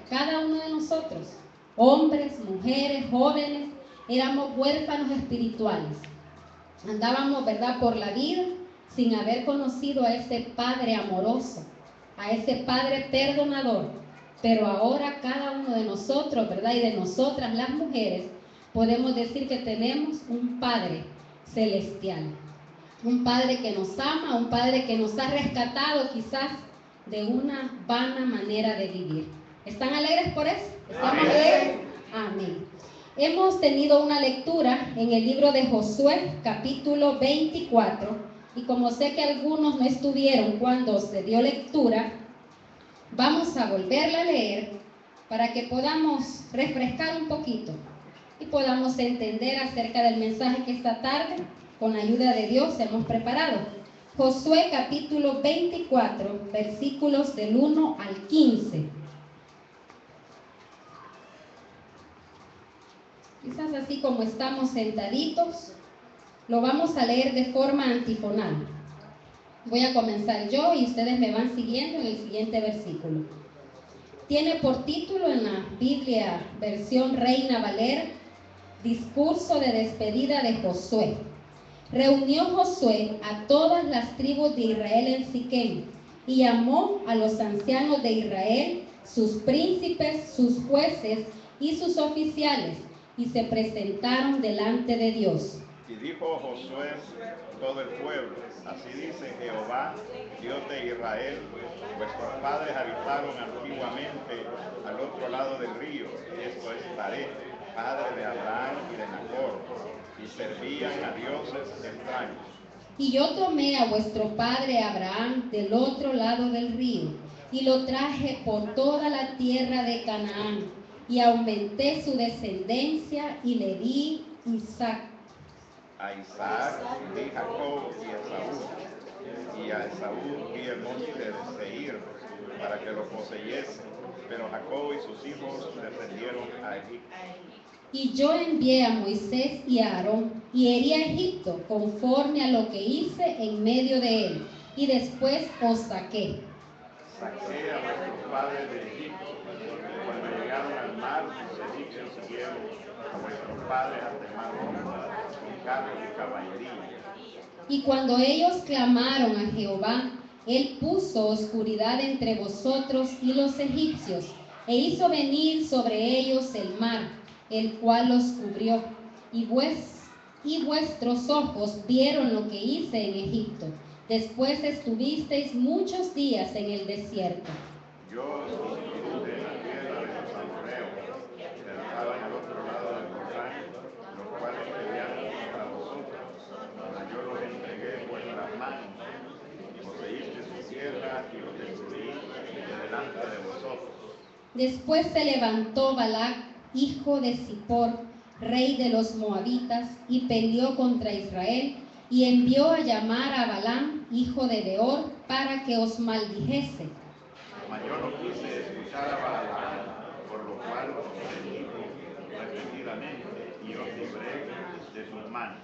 cada uno de nosotros, hombres, mujeres, jóvenes, éramos huérfanos espirituales. Andábamos, ¿verdad?, por la vida sin haber conocido a ese Padre amoroso, a ese Padre perdonador. Pero ahora cada uno de nosotros, ¿verdad?, y de nosotras las mujeres, podemos decir que tenemos un Padre celestial. Un Padre que nos ama, un Padre que nos ha rescatado quizás de una vana manera de vivir. ¿Están alegres por eso? ¿Estamos alegres? Amén. Hemos tenido una lectura en el libro de Josué, capítulo 24, y como sé que algunos no estuvieron cuando se dio lectura, vamos a volverla a leer para que podamos refrescar un poquito y podamos entender acerca del mensaje que esta tarde, con la ayuda de Dios, hemos preparado. Josué capítulo 24, versículos del 1 al 15. Quizás así como estamos sentaditos, lo vamos a leer de forma antifonal. Voy a comenzar yo y ustedes me van siguiendo en el siguiente versículo. Tiene por título en la Biblia, versión Reina Valera, Discurso de despedida de Josué. Reunió Josué a todas las tribus de Israel en Siquem y llamó a los ancianos de Israel, sus príncipes, sus jueces y sus oficiales, y se presentaron delante de Dios. Y dijo Josué todo el pueblo: así dice Jehová, Dios de Israel: vuestros padres habitaron antiguamente al otro lado del río, esto es Taré, padre de Abraham y de Nacor, y servían a dioses extraños. Y yo tomé a vuestro padre Abraham del otro lado del río, y lo traje por toda la tierra de Canaán, y aumenté su descendencia, y le di Isaac. A Isaac di Jacob y a Esaú di el monte de Seir, para que lo poseyese, pero Jacob y sus hijos descendieron a Egipto. Y yo envié a Moisés y a Aarón, y herí a Egipto conforme a lo que hice en medio de él, y después os saqué. Saqué a vuestros padres de Egipto, y cuando llegaron al mar, los egipcios siguieron a vuestros padres hasta el mar Rojo, con carros y caballería. Y cuando ellos clamaron a Jehová, él puso oscuridad entre vosotros y los egipcios, e hizo venir sobre ellos el mar, el cual los cubrió, y vuestros ojos vieron lo que hice en Egipto. Después estuvisteis muchos días en el desierto. Yo os introduje en la tierra de los amorreos, que estaban al otro lado del Jordán, los cuales pelearon contra vosotros, mas yo los entregué en vuestras manos, y poseíste su tierra y los destruí de delante de vosotros. Después se levantó Balac, hijo de Zippor, rey de los moabitas, y peleó contra Israel, y envió a llamar a Balaam, hijo de Beor, para que os maldijese. Mas yo no quise escuchar a Balaam, por lo cual os bendijo repetidamente y os libré de sus manos.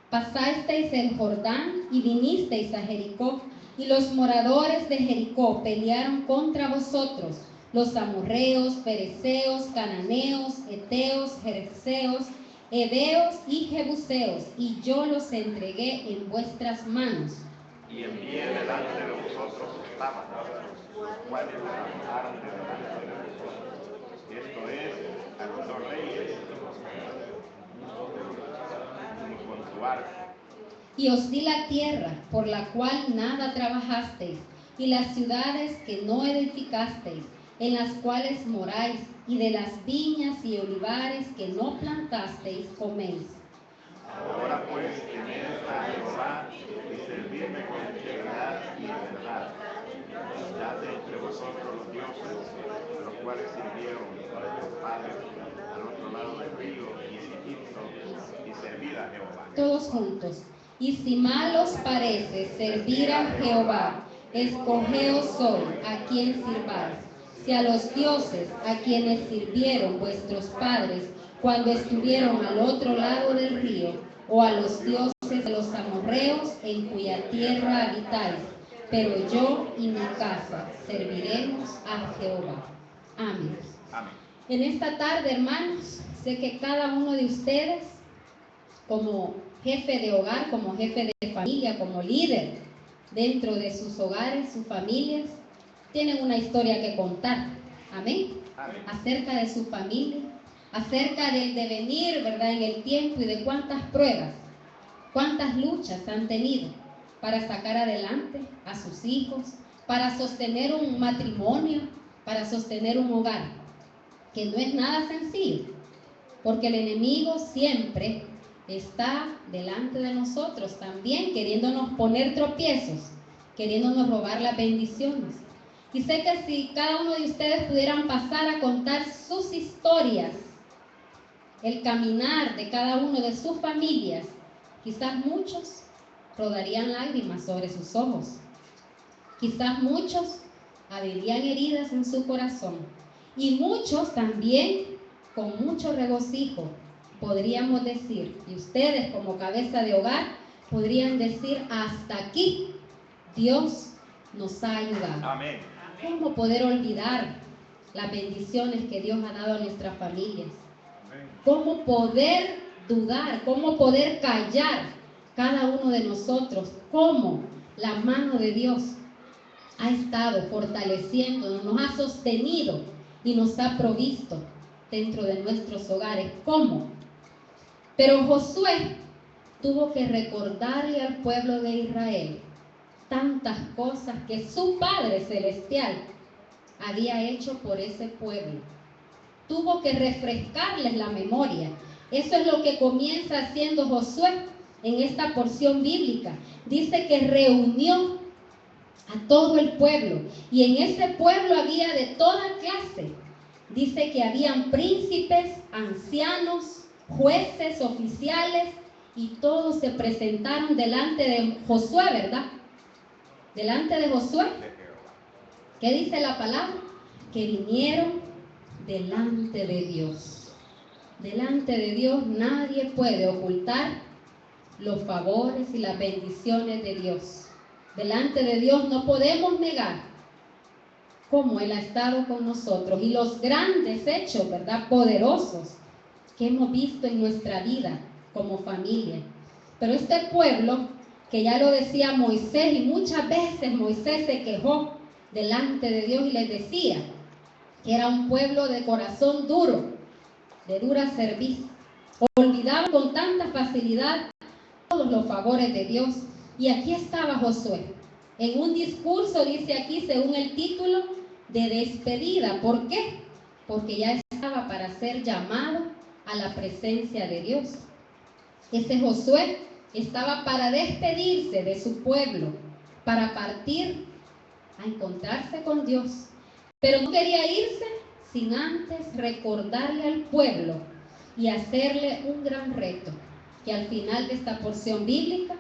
Pasasteis el Jordán y vinisteis a Jericó, y los moradores de Jericó pelearon contra vosotros, los amorreos, fereceos, cananeos, heteos, jerseos, heveos y jebuseos, y yo los entregué en vuestras manos. Y envié delante de vosotros tábanos, los cuales os arrojaron de delante de vosotros. Esto es, a los dos reyes, con tu arco. Y os di la tierra por la cual nada trabajasteis, y las ciudades que no edificasteis, en las cuales moráis, y de las viñas y olivares que no plantasteis coméis. Ahora pues temed a Jehová y servidme con integridad y verdad. Quitad de entre vosotros los dioses, los cuales sirvieron a vuestros padres al otro lado del río y en Egipto, y servid a Jehová. Todos juntos. Y si mal os parece servir a Jehová, escogeos hoy a quien sirváis, si a los dioses a quienes sirvieron vuestros padres cuando estuvieron al otro lado del río, o a los dioses de los amorreos en cuya tierra habitáis. Pero yo y mi casa serviremos a Jehová. Amén. Amén. En esta tarde, hermanos, sé que cada uno de ustedes, como jefe de hogar, como jefe de familia, como líder dentro de sus hogares, sus familias, tienen una historia que contar. Amén. Amén. Acerca de su familia, acerca del devenir, ¿verdad?, en el tiempo y de cuántas pruebas, cuántas luchas han tenido para sacar adelante a sus hijos, para sostener un matrimonio, para sostener un hogar, que no es nada sencillo, porque el enemigo siempre está delante de nosotros también, queriéndonos poner tropiezos, queriéndonos robar las bendiciones. Y sé que si cada uno de ustedes pudieran pasar a contar sus historias, el caminar de cada uno de sus familias, quizás muchos rodarían lágrimas sobre sus ojos. Quizás muchos abrirían heridas en su corazón. Y muchos también, con mucho regocijo, podríamos decir, y ustedes como cabeza de hogar, podrían decir, hasta aquí Dios nos ha ayudado. Amén. ¿Cómo poder olvidar las bendiciones que Dios ha dado a nuestras familias? ¿Cómo poder dudar? ¿Cómo poder callar cada uno de nosotros? ¿Cómo la mano de Dios ha estado fortaleciéndonos, nos ha sostenido y nos ha provisto dentro de nuestros hogares? ¿Cómo? Pero Josué tuvo que recordarle al pueblo de Israel tantas cosas que su Padre Celestial había hecho por ese pueblo. Tuvo que refrescarles la memoria. Eso es lo que comienza haciendo Josué en esta porción bíblica. Dice que reunió a todo el pueblo, y en ese pueblo había de toda clase. Dice que habían príncipes, ancianos, jueces, oficiales, y todos se presentaron delante de Josué, ¿verdad? Delante de Josué. ¿Qué dice la palabra? Que vinieron delante de Dios. Delante de Dios nadie puede ocultar los favores y las bendiciones de Dios. Delante de Dios no podemos negar cómo Él ha estado con nosotros y los grandes hechos, ¿verdad?, poderosos que hemos visto en nuestra vida como familia. Pero este pueblo, que ya lo decía Moisés, y muchas veces Moisés se quejó delante de Dios y les decía que era un pueblo de corazón duro, de dura cerviz, olvidaban con tanta facilidad todos los favores de Dios. Y aquí estaba Josué, en un discurso, dice aquí, según el título, de despedida. ¿Por qué? Porque ya estaba para ser llamado a la presencia de Dios. Ese Josué estaba para despedirse de su pueblo, para partir a encontrarse con Dios. Pero no quería irse sin antes recordarle al pueblo y hacerle un gran reto, que al final de esta porción bíblica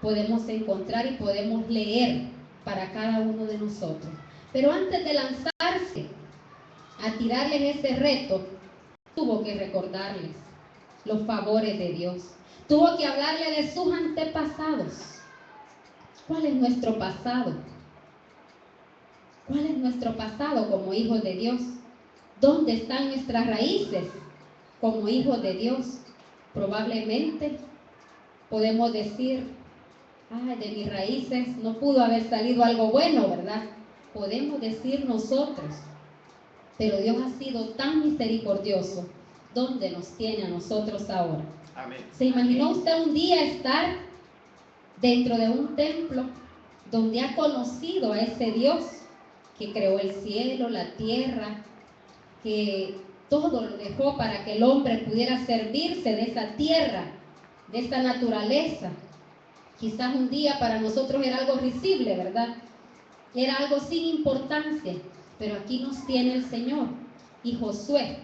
podemos encontrar y podemos leer para cada uno de nosotros. Pero antes de lanzarse a tirarles ese reto, tuvo que recordarles los favores de Dios. Tuvo que hablarle de sus antepasados. ¿Cuál es nuestro pasado? ¿Cuál es nuestro pasado como hijos de Dios? ¿Dónde están nuestras raíces como hijos de Dios? Probablemente podemos decir, ay, de mis raíces no pudo haber salido algo bueno, ¿verdad? Podemos decir nosotros, pero Dios ha sido tan misericordioso. ¿Dónde nos tiene a nosotros ahora? Amén. ¿Se imaginó usted un día estar dentro de un templo donde ha conocido a ese Dios que creó el cielo, la tierra, que todo lo dejó para que el hombre pudiera servirse de esa tierra, de esa naturaleza? Quizás un día para nosotros era algo risible, ¿verdad? Era algo sin importancia, pero aquí nos tiene el Señor. Y Josué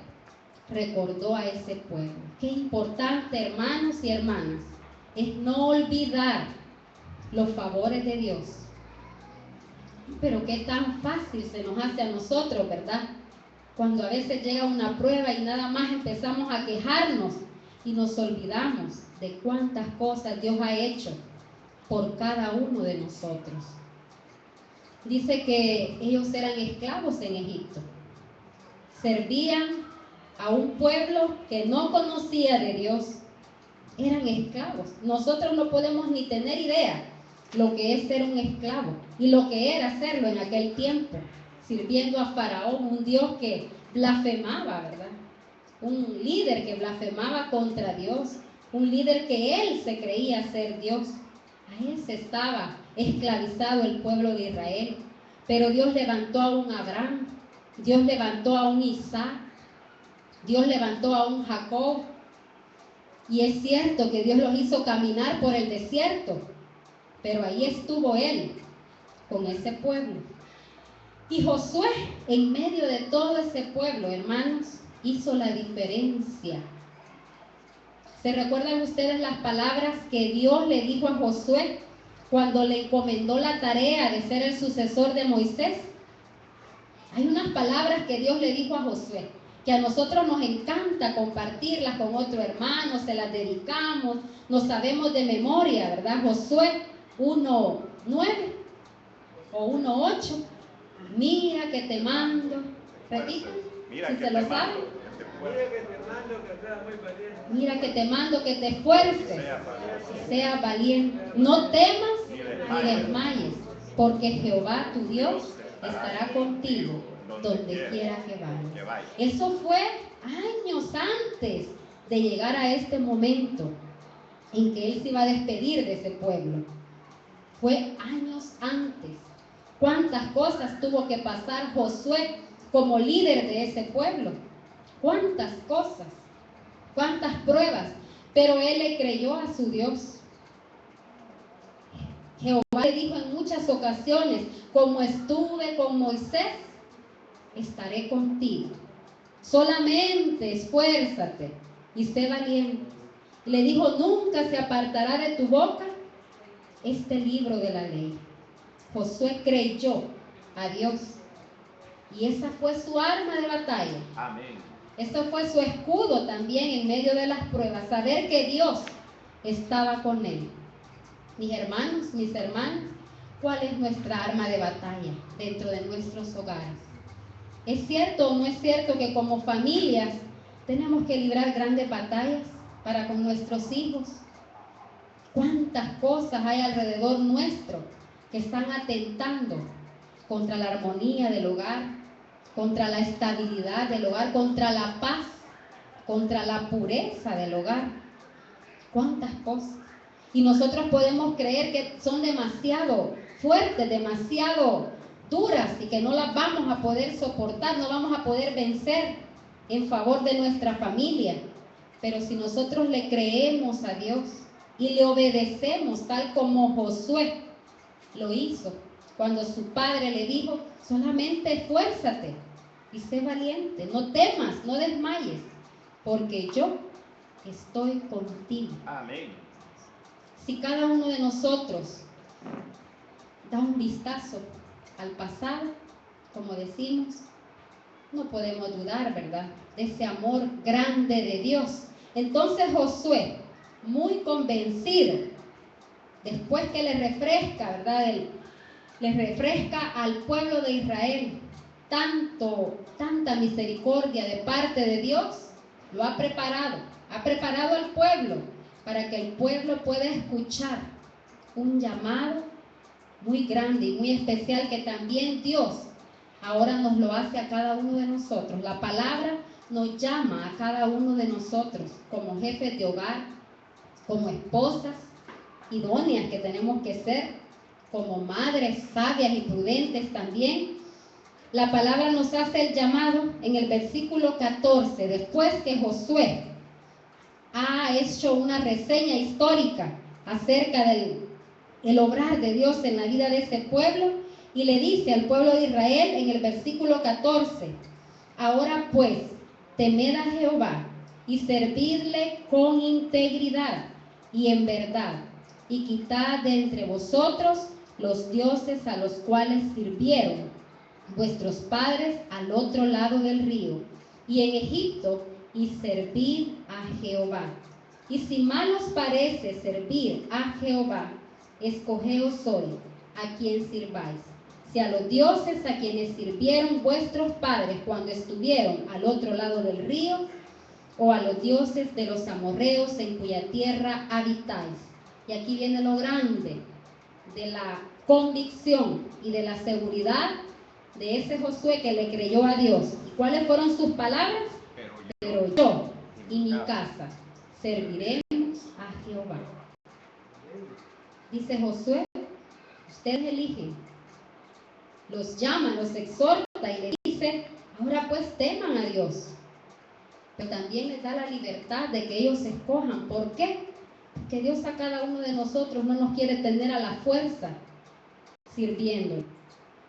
recordó a ese pueblo. Qué importante, hermanos y hermanas, es no olvidar los favores de Dios. Pero qué tan fácil se nos hace a nosotros, ¿verdad? Cuando a veces llega una prueba y nada más empezamos a quejarnos y nos olvidamos de cuántas cosas Dios ha hecho por cada uno de nosotros. Dice que ellos eran esclavos en Egipto. servían a un pueblo que no conocía de Dios. Eran esclavos. Nosotros no podemos ni tener idea lo que es ser un esclavo y lo que era serlo en aquel tiempo, sirviendo a Faraón, un Dios que blasfemaba, ¿verdad? Un líder que blasfemaba contra Dios, un líder que él se creía ser Dios. A él se estaba esclavizado el pueblo de Israel. Pero Dios levantó a un Abraham, Dios levantó a un Isaac, Dios levantó a un Jacob. Y es cierto que Dios los hizo caminar por el desierto, pero ahí estuvo él con ese pueblo. Y Josué, en medio de todo ese pueblo, hermanos, hizo la diferencia. ¿Se recuerdan ustedes las palabras que Dios le dijo a Josué cuando le encomendó la tarea de ser el sucesor de Moisés? Hay unas palabras que Dios le dijo a Josué, que a nosotros nos encanta compartirlas con otro hermano, se las dedicamos, nos sabemos de memoria, ¿verdad? Josué 1:9 o 1:8. Mira que te mando, repita, si se lo saben. Mira que te mando que te esfuerces y seas valiente. No temas ni desmayes, porque Jehová tu Dios estará contigo donde quiera que vayas. Eso fue años antes de llegar a este momento en que él se iba a despedir de ese pueblo. Fue años antes. ¿Cuántas cosas tuvo que pasar Josué como líder de ese pueblo? ¿Cuántas cosas? ¿Cuántas pruebas? Pero él le creyó a su Dios. Jehová le dijo en muchas ocasiones, como estuve con Moisés, estaré contigo. Solamente esfuérzate y sé valiente. Le dijo, nunca se apartará de tu boca este libro de la ley. Josué creyó a Dios y esa fue su arma de batalla. Amén. Eso fue su escudo también en medio de las pruebas, saber que Dios estaba con él. Mis hermanos, mis hermanas, ¿cuál es nuestra arma de batalla dentro de nuestros hogares? ¿Es cierto o no es cierto que como familias tenemos que librar grandes batallas para con nuestros hijos? ¿Cuántas cosas hay alrededor nuestro que están atentando contra la armonía del hogar, contra la estabilidad del hogar, contra la paz, contra la pureza del hogar? ¿Cuántas cosas? Y nosotros podemos creer que son demasiado fuertes, demasiado duras y que no las vamos a poder soportar, no vamos a poder vencer en favor de nuestra familia. Pero si nosotros le creemos a Dios y le obedecemos tal como Josué lo hizo, cuando su padre le dijo, solamente esfuérzate y sé valiente, no temas, no desmayes, porque yo estoy contigo. Amén. Si cada uno de nosotros da un vistazo al pasado, como decimos, no podemos dudar, ¿verdad?, de ese amor grande de Dios. Entonces Josué, muy convencido, después que le refresca, ¿verdad?, le refresca al pueblo de Israel tanta misericordia de parte de Dios, lo ha preparado al pueblo para que el pueblo pueda escuchar un llamado muy grande y muy especial que también Dios ahora nos lo hace a cada uno de nosotros. La palabra nos llama a cada uno de nosotros como jefes de hogar, como esposas idóneas que tenemos que ser, como madres sabias y prudentes también. La palabra nos hace el llamado en el versículo 14, después que Josué ha hecho una reseña histórica acerca del obrar de Dios en la vida de ese pueblo, y le dice al pueblo de Israel en el versículo 14, ahora pues, temed a Jehová y servidle con integridad y en verdad, y quitad de entre vosotros los dioses a los cuales sirvieron vuestros padres al otro lado del río y en Egipto, y servid a Jehová. Y si mal os parece servir a Jehová, escogeos hoy a quien sirváis, si a los dioses a quienes sirvieron vuestros padres cuando estuvieron al otro lado del río, o a los dioses de los amorreos en cuya tierra habitáis. Y aquí viene lo grande de la convicción y de la seguridad de ese Josué que le creyó a Dios. ¿Y cuáles fueron sus palabras? Pero yo y mi casa serviremos a Jehová. Dice Josué, ustedes eligen, los llama, los exhorta y les dice, ahora pues teman a Dios. Pero también les da la libertad de que ellos escojan. ¿Por qué? Porque Dios a cada uno de nosotros no nos quiere tener a la fuerza sirviendo.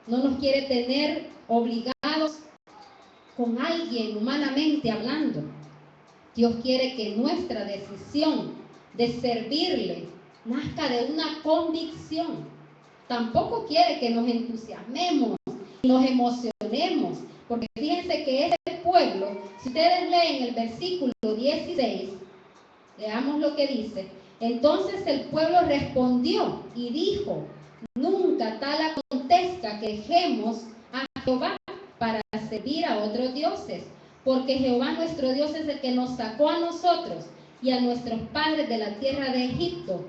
No nos quiere tener obligados con alguien humanamente hablando. Dios quiere que nuestra decisión de servirle nazca de una convicción. Tampoco quiere que nos entusiasmemos, nos emocionemos, porque fíjense que ese pueblo, si ustedes leen el versículo 16, leamos lo que dice. Entonces el pueblo respondió y dijo, nunca tal acontezca que dejemos a Jehová para servir a otros dioses, porque Jehová nuestro Dios es el que nos sacó a nosotros y a nuestros padres de la tierra de Egipto,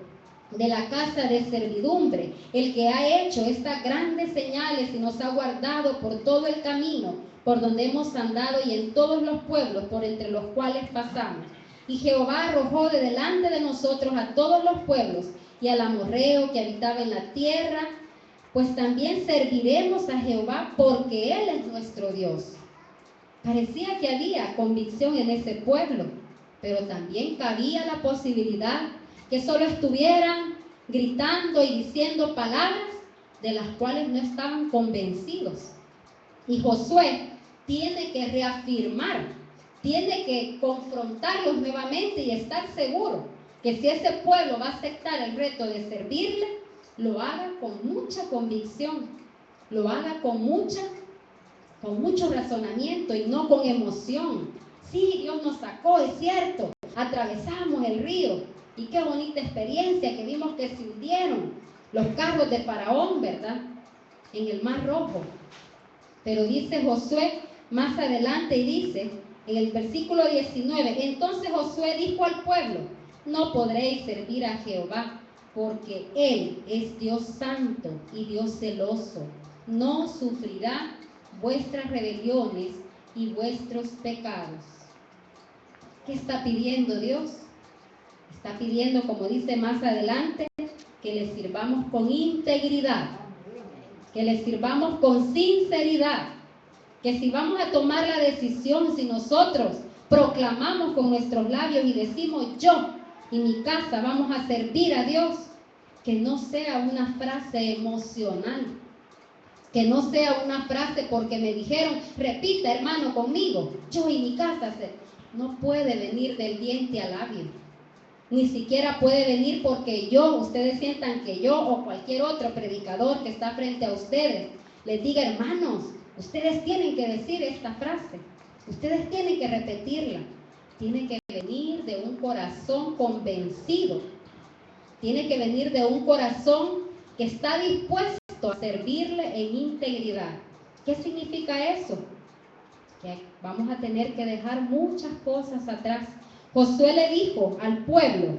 de la casa de servidumbre, el que ha hecho estas grandes señales y nos ha guardado por todo el camino por donde hemos andado y en todos los pueblos por entre los cuales pasamos. Y Jehová arrojó de delante de nosotros a todos los pueblos y al amorreo que habitaba en la tierra, pues también serviremos a Jehová porque Él es nuestro Dios. Parecía que había convicción en ese pueblo, pero también cabía la posibilidad que solo estuvieran gritando y diciendo palabras de las cuales no estaban convencidos. Y Josué tiene que reafirmar, tiene que confrontarlos nuevamente y estar seguro que si ese pueblo va a aceptar el reto de servirle, lo haga con mucha convicción, lo haga con mucho razonamiento y no con emoción. Sí, Dios nos sacó, es cierto, atravesamos el río y qué bonita experiencia que vimos que se hundieron los carros de Faraón, ¿verdad? En el Mar Rojo. Pero dice Josué más adelante y dice en el versículo 19, entonces Josué dijo al pueblo, no podréis servir a Jehová, porque Él es Dios santo y Dios celoso, no sufrirá vuestras rebeliones y vuestros pecados. ¿Qué está pidiendo Dios? Está pidiendo, como dice más adelante, que le sirvamos con integridad, que le sirvamos con sinceridad, que si vamos a tomar la decisión, si nosotros proclamamos con nuestros labios y decimos yo y mi casa vamos a servir a Dios, que no sea una frase emocional, que no sea una frase porque me dijeron, repita hermano conmigo, yo y mi casa, no puede venir del diente al labio, ni siquiera puede venir porque ustedes sientan que yo o cualquier otro predicador que está frente a ustedes les diga, hermanos, ustedes tienen que decir esta frase, ustedes tienen que repetirla, tiene que venir de un corazón convencido, tiene que venir de un corazón que está dispuesto a servirle en integridad. ¿Qué significa eso? Que vamos a tener que dejar muchas cosas atrás. Josué le dijo al pueblo,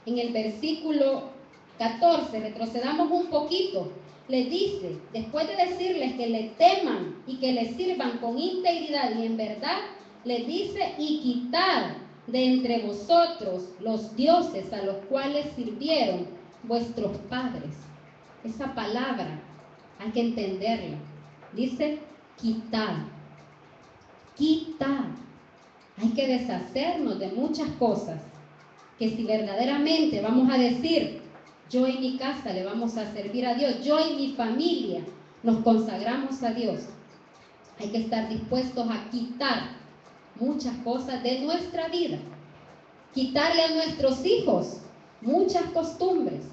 en el versículo 14, retrocedamos un poquito, les dice, después de decirles que le teman y que le sirvan con integridad y en verdad, les dice, y quitad de entre vosotros los dioses a los cuales sirvieron vuestros padres. Esa palabra hay que entenderla. Dice, quitad. Quitad. Hay que deshacernos de muchas cosas que si verdaderamente vamos a decir, yo y mi casa le vamos a servir a Dios, yo y mi familia nos consagramos a Dios, hay que estar dispuestos a quitar muchas cosas de nuestra vida, quitarle a nuestros hijos muchas costumbres,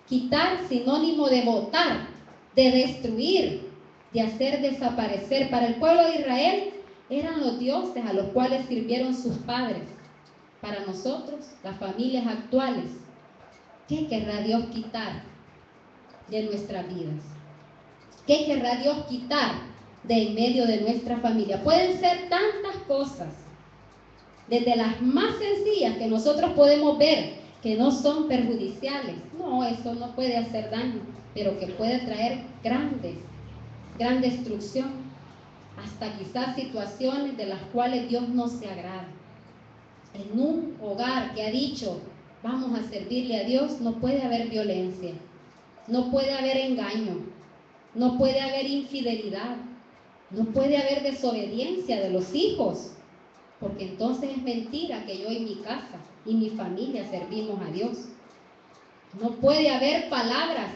quitar sinónimo de botar, de destruir, de hacer desaparecer. Para el pueblo de Israel eran los dioses a los cuales sirvieron sus padres. Para nosotros, las familias actuales, ¿qué querrá Dios quitar de nuestras vidas? ¿Qué querrá Dios quitar de en medio de nuestra familia? Pueden ser tantas cosas, desde las más sencillas que nosotros podemos ver que no son perjudiciales. No, eso no puede hacer daño, pero que puede traer gran destrucción, hasta quizás situaciones de las cuales Dios no se agrada. En un hogar que ha dicho, vamos a servirle a Dios, no puede haber violencia, no puede haber engaño, no puede haber infidelidad, no puede haber desobediencia de los hijos, porque entonces es mentira que yo y mi casa y mi familia servimos a Dios. No puede haber palabras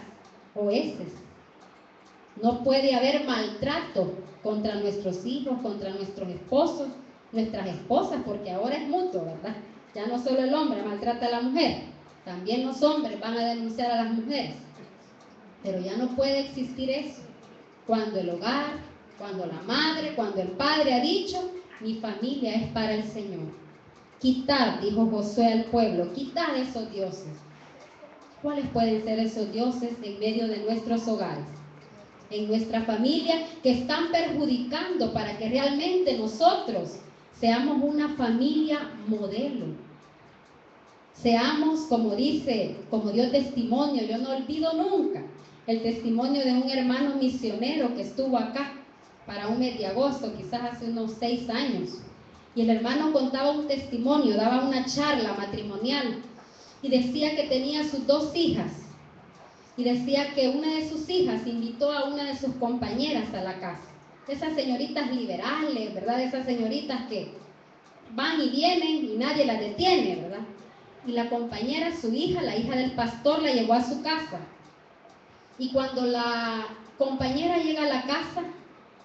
oeces, no puede haber maltrato contra nuestros hijos, contra nuestros esposos, nuestras esposas, porque ahora es mutuo, ¿verdad? Ya no solo el hombre maltrata a la mujer, también los hombres van a denunciar a las mujeres. Pero ya no puede existir eso. Cuando el hogar, cuando la madre, cuando el padre ha dicho, mi familia es para el Señor. Quitad, dijo Josué al pueblo, quitad esos dioses. ¿Cuáles pueden ser esos dioses en medio de nuestros hogares, en nuestra familia, que están perjudicando para que realmente nosotros seamos una familia modelo? Seamos, como dio testimonio, yo no olvido nunca el testimonio de un hermano misionero que estuvo acá para un mes de agosto, quizás hace unos 6 años. Y el hermano contaba un testimonio, daba una charla matrimonial y decía que tenía sus 2 hijas. Y decía que una de sus hijas invitó a una de sus compañeras a la casa. De esas señoritas liberales, ¿verdad? De esas señoritas que van y vienen y nadie las detiene, ¿verdad? Y la compañera, su hija, la hija del pastor, la llevó a su casa. Y cuando la compañera llega a la casa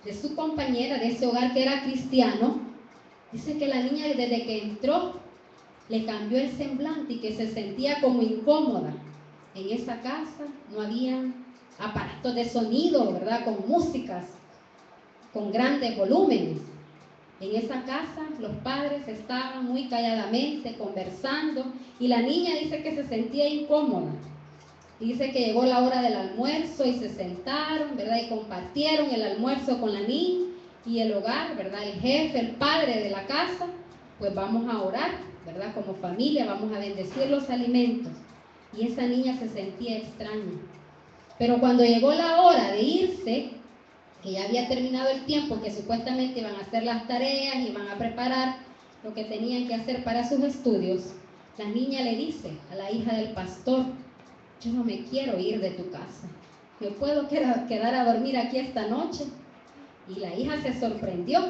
de su compañera, de ese hogar que era cristiano, dice que la niña desde que entró le cambió el semblante y que se sentía como incómoda. En esa casa no había aparatos de sonido, ¿verdad? Con músicas, con grandes volúmenes. En esa casa los padres estaban muy calladamente conversando y la niña dice que se sentía incómoda. Dice que llegó la hora del almuerzo y se sentaron, ¿verdad? Y compartieron el almuerzo con la niña y el hogar, ¿verdad? El jefe, el padre de la casa, pues vamos a orar, ¿verdad? Como familia vamos a bendecir los alimentos. Y esa niña se sentía extraña. Pero cuando llegó la hora de irse, que ya había terminado el tiempo, que supuestamente iban a hacer las tareas, iban a preparar lo que tenían que hacer para sus estudios, la niña le dice a la hija del pastor, yo no me quiero ir de tu casa, ¿me puedo quedar a dormir aquí esta noche? Y la hija se sorprendió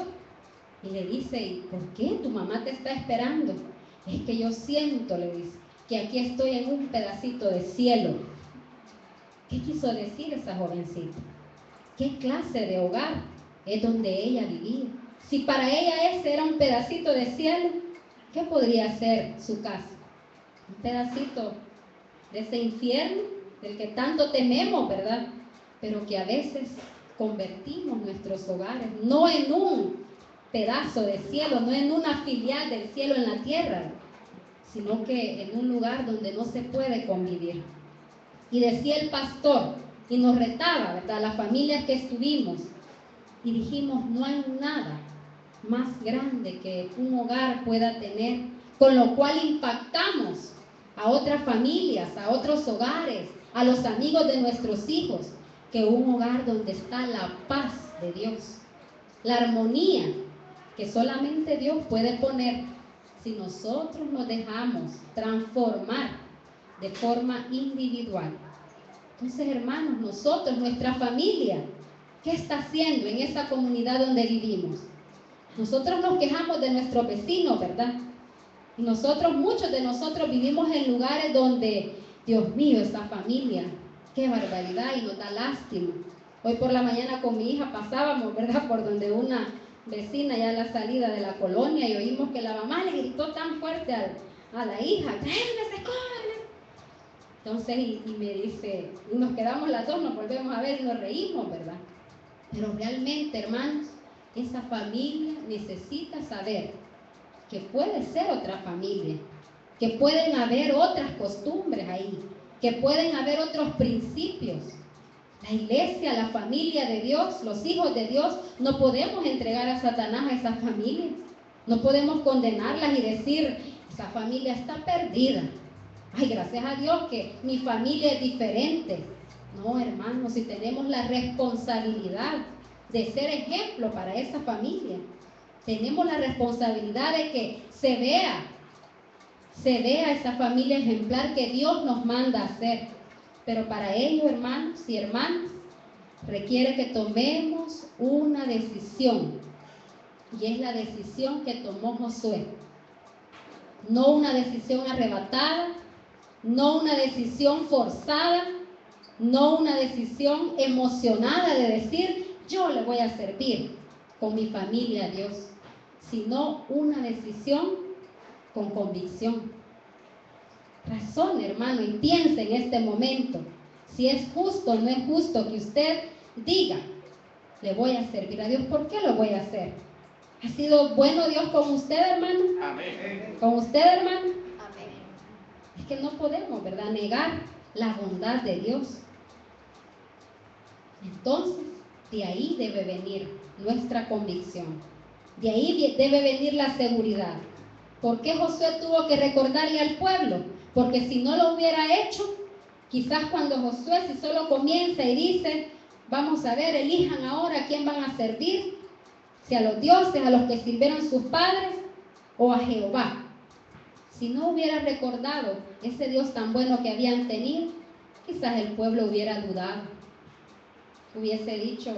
y le dice, ¿y por qué? Tu mamá te está esperando. Es que yo siento, le dice, que aquí estoy en un pedacito de cielo. ¿Qué quiso decir esa jovencita? ¿Qué clase de hogar es donde ella vivía? Si para ella ese era un pedacito de cielo, ¿qué podría ser su casa? Un pedacito de ese infierno del que tanto tememos, ¿verdad? Pero que a veces convertimos nuestros hogares, no en un pedazo de cielo, no en una filial del cielo en la tierra, sino que en un lugar donde no se puede convivir. Y decía el pastor, y nos retaba, ¿verdad?, las familias que estuvimos, y dijimos, no hay nada más grande que un hogar pueda tener, con lo cual impactamos a otras familias, a otros hogares, a los amigos de nuestros hijos, que un hogar donde está la paz de Dios, la armonía que solamente Dios puede poner si nosotros nos dejamos transformar de forma individual. Entonces, hermanos, nosotros, nuestra familia, ¿qué está haciendo en esa comunidad donde vivimos? Nosotros nos quejamos de nuestros vecinos, ¿verdad? Y muchos de nosotros vivimos en lugares donde, Dios mío, esa familia, qué barbaridad, y nos da lástima. Hoy por la mañana con mi hija pasábamos, ¿verdad?, por donde una vecina ya a la salida de la colonia y oímos que la mamá le gritó tan fuerte a la hija, ¡tráeme, córrele! Entonces, y me dice, y nos quedamos las dos, nos volvemos a ver y nos reímos, ¿verdad? Pero realmente, hermanos, esa familia necesita saber que puede ser otra familia, que pueden haber otras costumbres ahí, que pueden haber otros principios, La iglesia, la familia de Dios, los hijos de Dios, no podemos entregar a Satanás a esas familias. No podemos condenarlas y decir, esa familia está perdida. Ay, gracias a Dios que mi familia es diferente. No, hermanos, si tenemos la responsabilidad de ser ejemplo para esa familia, tenemos la responsabilidad de que se vea esa familia ejemplar que Dios nos manda a hacer. Pero para ello, hermanos y hermanas, requiere que tomemos una decisión. Y es la decisión que tomó Josué. No una decisión arrebatada, no una decisión forzada, no una decisión emocionada de decir, yo le voy a servir con mi familia a Dios, sino una decisión con convicción. Razone, hermano, y piense en este momento si es justo o no es justo que usted diga, le voy a servir a Dios. ¿Por qué lo voy a hacer? ¿Ha sido bueno Dios con usted, hermano? Amén. ¿Con usted, hermano? Amén. Es que no podemos, ¿verdad?, negar la bondad de Dios. Entonces, de ahí debe venir nuestra convicción. De ahí debe venir la seguridad. ¿Por qué Josué tuvo que recordarle al pueblo? Porque si no lo hubiera hecho, quizás cuando Josué, si solo comienza y dice, vamos a ver, elijan ahora a quién van a servir, si a los dioses, a los que sirvieron sus padres, o a Jehová. Si no hubiera recordado ese Dios tan bueno que habían tenido, quizás el pueblo hubiera dudado. Hubiese dicho,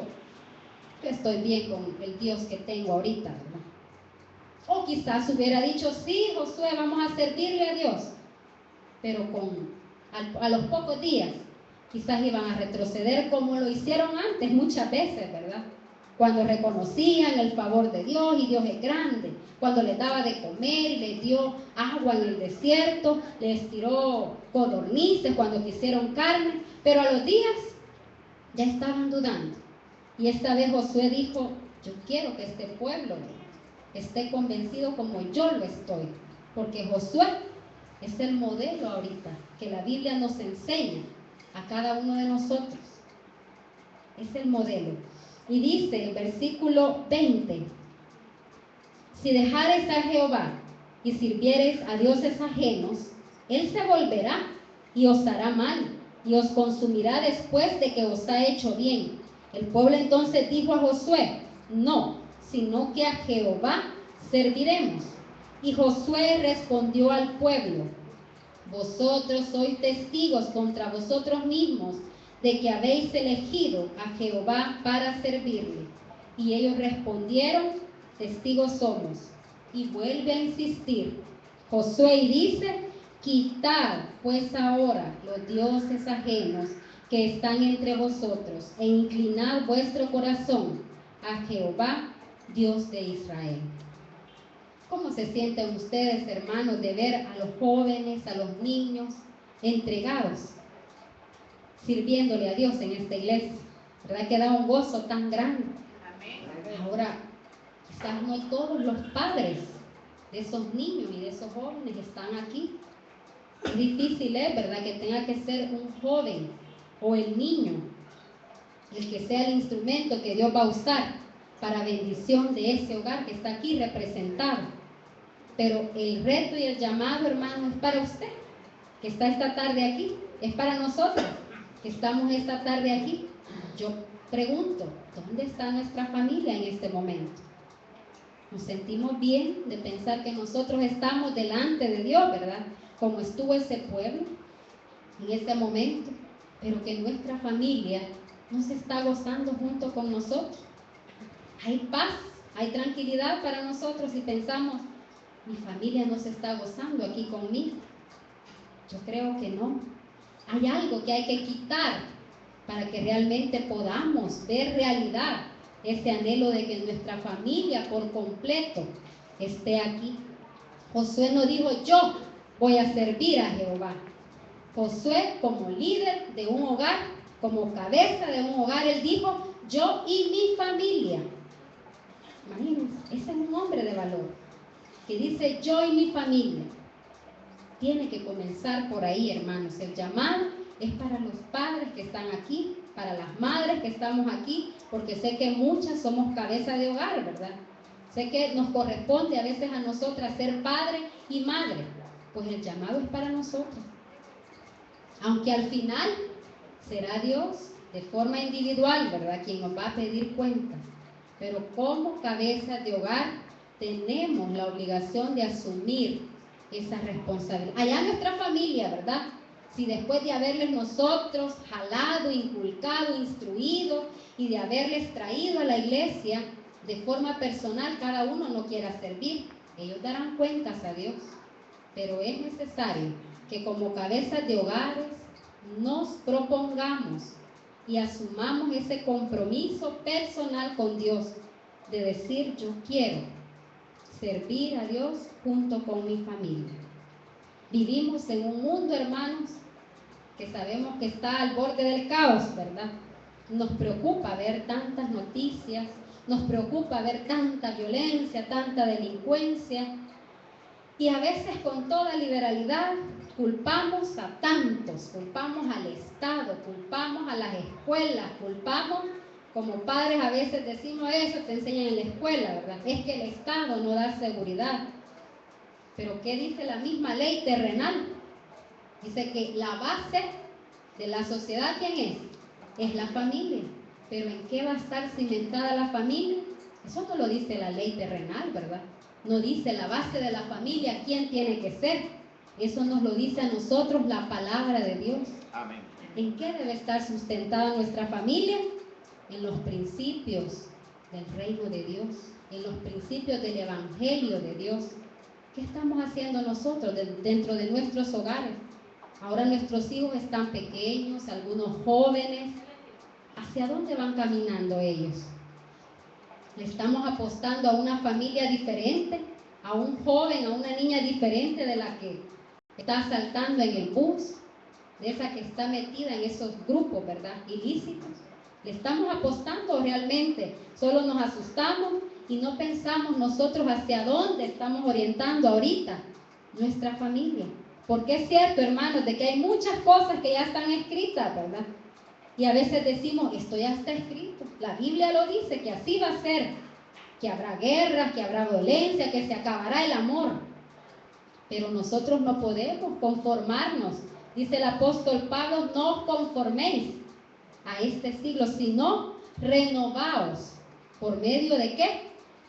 que estoy bien con el Dios que tengo ahorita, ¿verdad? O quizás hubiera dicho, sí, Josué, vamos a servirle a Dios. Pero a los pocos días, quizás iban a retroceder como lo hicieron antes muchas veces, ¿verdad? Cuando reconocían el favor de Dios y Dios es grande, cuando les daba de comer y les dio agua en el desierto, les tiró codornices cuando quisieron carne, pero a los días ya estaban dudando. Y esta vez Josué dijo, yo quiero que este pueblo esté convencido como yo lo estoy, porque Josué es el modelo ahorita que la Biblia nos enseña a cada uno de nosotros. Es el modelo. Y dice el versículo 20, si dejares a Jehová y sirvieres a dioses ajenos, él se volverá y os hará mal y os consumirá después de que os ha hecho bien. El pueblo entonces dijo a Josué, no, sino que a Jehová serviremos. Y Josué respondió al pueblo, vosotros sois testigos contra vosotros mismos de que habéis elegido a Jehová para servirle. Y ellos respondieron, testigos somos. Y vuelve a insistir Josué y dice, quitad pues ahora los dioses ajenos que están entre vosotros e inclinad vuestro corazón a Jehová, Dios de Israel. ¿Cómo se sienten ustedes, hermanos, de ver a los jóvenes, a los niños entregados, sirviéndole a Dios en esta iglesia? ¿Verdad que da un gozo tan grande? Amén. Ahora, quizás no todos los padres de esos niños y de esos jóvenes están aquí. Es difícil, ¿verdad?, que tenga que ser un joven o el niño el que sea el instrumento que Dios va a usar para bendición de ese hogar que está aquí representado. Pero el reto y el llamado, hermano, es para usted, que está esta tarde aquí, es para nosotros, que estamos esta tarde aquí. Yo pregunto, ¿dónde está nuestra familia en este momento? Nos sentimos bien de pensar que nosotros estamos delante de Dios, ¿verdad? Como estuvo ese pueblo en ese momento, pero que nuestra familia no se está gozando junto con nosotros. Hay paz, hay tranquilidad para nosotros y pensamos, mi familia no se está gozando aquí conmigo. Yo creo que no. Hay algo que hay que quitar para que realmente podamos ver realidad ese anhelo de que nuestra familia por completo esté aquí. Josué no dijo, yo voy a servir a Jehová. Josué, como líder de un hogar, como cabeza de un hogar, él dijo, yo y mi familia. Imagínense, ese es un hombre de valor, que dice, yo y mi familia. Tiene que comenzar por ahí, hermanos. El llamado es para los padres que están aquí, para las madres que estamos aquí, porque sé que muchas somos cabeza de hogar, ¿verdad? Sé que nos corresponde a veces a nosotras ser padre y madre, pues el llamado es para nosotras. Aunque al final será Dios de forma individual, ¿verdad?, quien nos va a pedir cuentas. Pero como cabeza de hogar tenemos la obligación de asumir esa responsabilidad. Allá nuestra familia, ¿verdad? Si después de haberles nosotros jalado, inculcado, instruido y de haberles traído a la iglesia de forma personal, cada uno no quiera servir, ellos darán cuentas a Dios. Pero es necesario que como cabezas de hogares nos propongamos y asumamos ese compromiso personal con Dios de decir: yo quiero servir a Dios junto con mi familia. Vivimos en un mundo, hermanos, que sabemos que está al borde del caos, ¿verdad? Nos preocupa ver tantas noticias, nos preocupa ver tanta violencia, tanta delincuencia, y a veces con toda liberalidad culpamos a tantos, culpamos al Estado, culpamos a las escuelas, culpamos, como padres a veces decimos: eso te enseñan en la escuela, ¿verdad? Es que el Estado no da seguridad. Pero ¿qué dice la misma ley terrenal? Dice que la base de la sociedad, ¿quién es? Es la familia. Pero ¿en qué va a estar cimentada la familia? Eso no lo dice la ley terrenal, ¿verdad? No dice la base de la familia, quién tiene que ser. Eso nos lo dice a nosotros la palabra de Dios. Amén. ¿En qué debe estar sustentada nuestra familia? En los principios del reino de Dios, en los principios del evangelio de Dios. ¿Qué estamos haciendo nosotros dentro de nuestros hogares? Ahora nuestros hijos están pequeños, algunos jóvenes. ¿Hacia dónde van caminando ellos? ¿Le estamos apostando a una familia diferente? ¿A un joven, a una niña diferente de la que está saltando en el bus? De esa que está metida en esos grupos, ¿verdad?, ilícitos. ¿Le estamos apostando realmente? Solo nos asustamos y no pensamos nosotros hacia dónde estamos orientando ahorita nuestra familia. Porque es cierto, hermanos, de que hay muchas cosas que ya están escritas, ¿verdad? Y a veces decimos: esto ya está escrito. La Biblia lo dice, que así va a ser. Que habrá guerras, que habrá violencia, que se acabará el amor. Pero nosotros no podemos conformarnos. Dice el apóstol Pablo: no os conforméis a este siglo, sino renovaos. ¿Por medio de qué?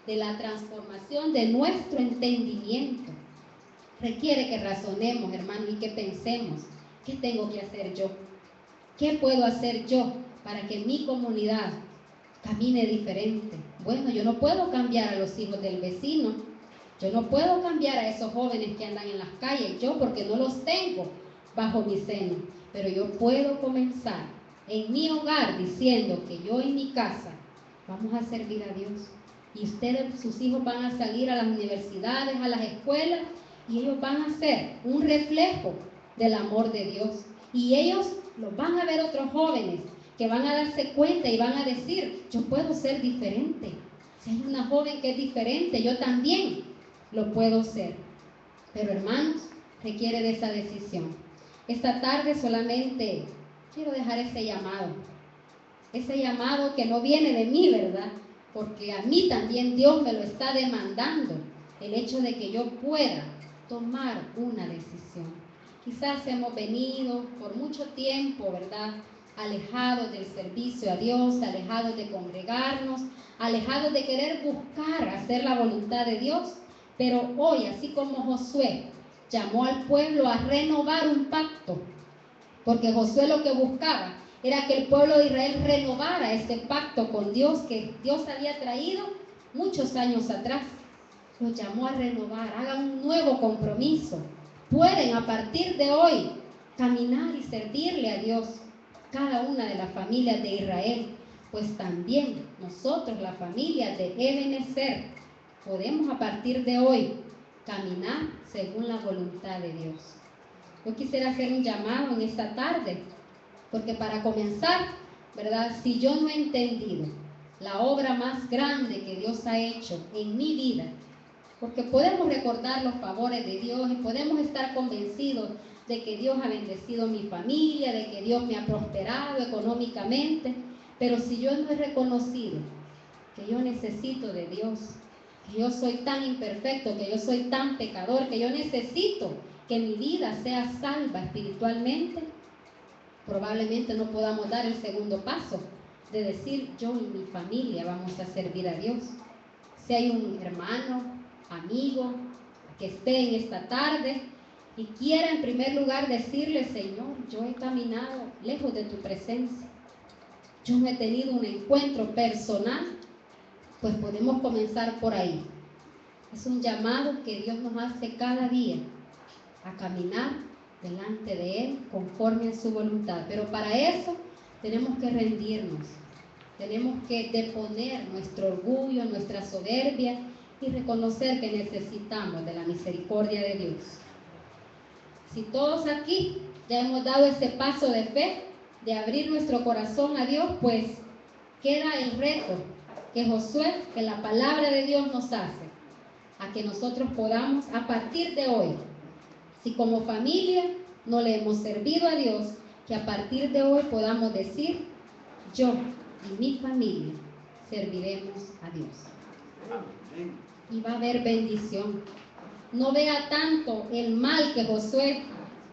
De la transformación de nuestro entendimiento. Requiere que razonemos, hermanos, y que pensemos: ¿qué tengo que hacer yo? ¿Qué puedo hacer yo para que mi comunidad camine diferente? Bueno, yo no puedo cambiar a los hijos del vecino, yo no puedo cambiar a esos jóvenes que andan en las calles, yo, porque no los tengo bajo mi seno, pero yo puedo comenzar en mi hogar diciendo que yo en mi casa vamos a servir a Dios. Y ustedes, sus hijos, van a salir a las universidades, a las escuelas, y ellos van a ser un reflejo del amor de Dios. Y ellos los van a ver otros jóvenes que van a darse cuenta y van a decir: yo puedo ser diferente. Si hay una joven que es diferente, yo también lo puedo ser. Pero, hermanos, requiere de esa decisión. Esta tarde solamente quiero dejar ese llamado que no viene de mí, ¿verdad? Porque a mí también Dios me lo está demandando, el hecho de que yo pueda tomar una decisión. Quizás hemos venido por mucho tiempo, ¿verdad?, alejados del servicio a Dios, alejados de congregarnos, alejados de querer buscar hacer la voluntad de Dios. Pero hoy, así como Josué llamó al pueblo a renovar un pacto, porque Josué lo que buscaba era que el pueblo de Israel renovara ese pacto con Dios que Dios había traído muchos años atrás. Los llamó a renovar: hagan un nuevo compromiso. Pueden a partir de hoy caminar y servirle a Dios, cada una de las familias de Israel. Pues también nosotros, la familia de Ebenezer, podemos a partir de hoy caminar según la voluntad de Dios. Yo quisiera hacer un llamado en esta tarde, porque para comenzar, ¿verdad?, si yo no he entendido la obra más grande que Dios ha hecho en mi vida, porque podemos recordar los favores de Dios y podemos estar convencidos de que Dios ha bendecido mi familia, de que Dios me ha prosperado económicamente, pero si yo no he reconocido que yo necesito de Dios, que yo soy tan imperfecto, que yo soy tan pecador, que yo necesito que mi vida sea salva espiritualmente, probablemente no podamos dar el segundo paso de decir, yo y mi familia vamos a servir a Dios. Si hay un hermano, amigo, que esté en esta tarde y quiera en primer lugar decirle, Señor, yo he caminado lejos de tu presencia, yo no he tenido un encuentro personal, pues podemos comenzar por ahí. Es un llamado que Dios nos hace cada día a caminar delante de Él conforme a su voluntad. Pero para eso tenemos que rendirnos, tenemos que deponer nuestro orgullo, nuestra soberbia y reconocer que necesitamos de la misericordia de Dios. Si todos aquí ya hemos dado ese paso de fe, de abrir nuestro corazón a Dios, pues queda el reto que Josué, que la palabra de Dios nos hace, a que nosotros podamos a partir de hoy, si como familia no le hemos servido a Dios, que a partir de hoy podamos decir, yo y mi familia serviremos a Dios. Y va a haber bendición. No vea tanto el mal que Josué,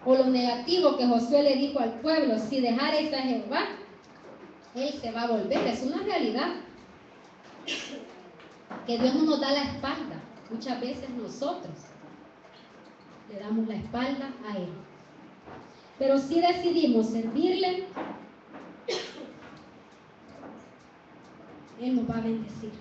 o lo negativo que Josué le dijo al pueblo, si dejareis a Jehová, Él se va a volver. Es una realidad. Que Dios no nos da la espalda. Muchas veces nosotros le damos la espalda a Él. Pero si decidimos servirle, Él nos va a bendecir.